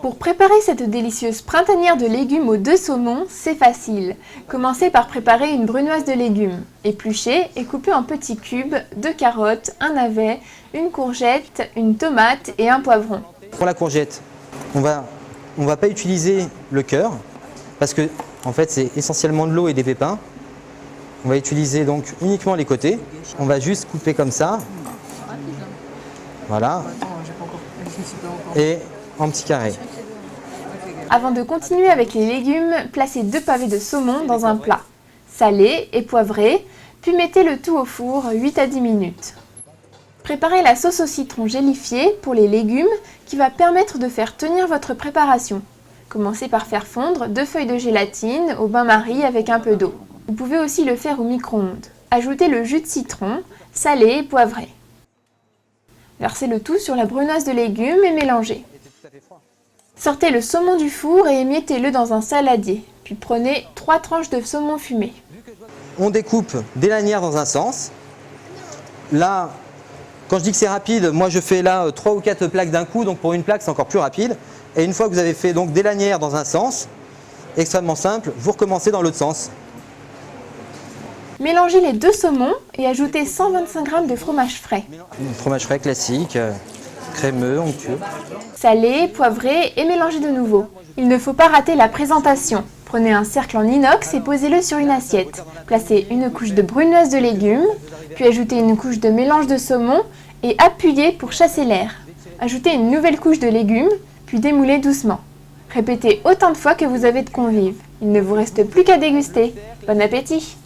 Pour préparer cette délicieuse printanière de légumes aux 2 saumons, c'est facile. Commencez par préparer une brunoise de légumes. Épluchez et coupez en petits cubes 2 carottes, un navet, une courgette, une tomate et un poivron. Pour la courgette, on va pas utiliser le cœur parce que en fait c'est essentiellement de l'eau et des pépins. On va utiliser donc uniquement les côtés. On va juste couper comme ça. Voilà. Et en petits carrés. Avant de continuer avec les légumes, placez 2 pavés de saumon dans un plat. Salez et poivrez, puis mettez le tout au four 8 à 10 minutes. Préparez la sauce au citron gélifiée pour les légumes qui va permettre de faire tenir votre préparation. Commencez par faire fondre 2 feuilles de gélatine au bain-marie avec un peu d'eau. Vous pouvez aussi le faire au micro-ondes. Ajoutez le jus de citron, salez et poivrez. Versez le tout sur la brunoise de légumes et mélangez. Sortez le saumon du four et émiettez-le dans un saladier. Puis prenez 3 tranches de saumon fumé. On découpe des lanières dans un sens. Là, quand je dis que c'est rapide, moi je fais là 3 ou 4 plaques d'un coup, donc pour une plaque c'est encore plus rapide. Et une fois que vous avez fait donc des lanières dans un sens, extrêmement simple, vous recommencez dans l'autre sens. Mélangez les 2 saumons et ajoutez 125 g de fromage frais. Fromage frais classique, crémeux, onctueux. Salez, poivrez et mélangez de nouveau. Il ne faut pas rater la présentation. Prenez un cercle en inox et posez-le sur une assiette. Placez une couche de brunoise de légumes, puis ajoutez une couche de mélange de saumon et appuyez pour chasser l'air. Ajoutez une nouvelle couche de légumes, puis démoulez doucement. Répétez autant de fois que vous avez de convives. Il ne vous reste plus qu'à déguster. Bon appétit!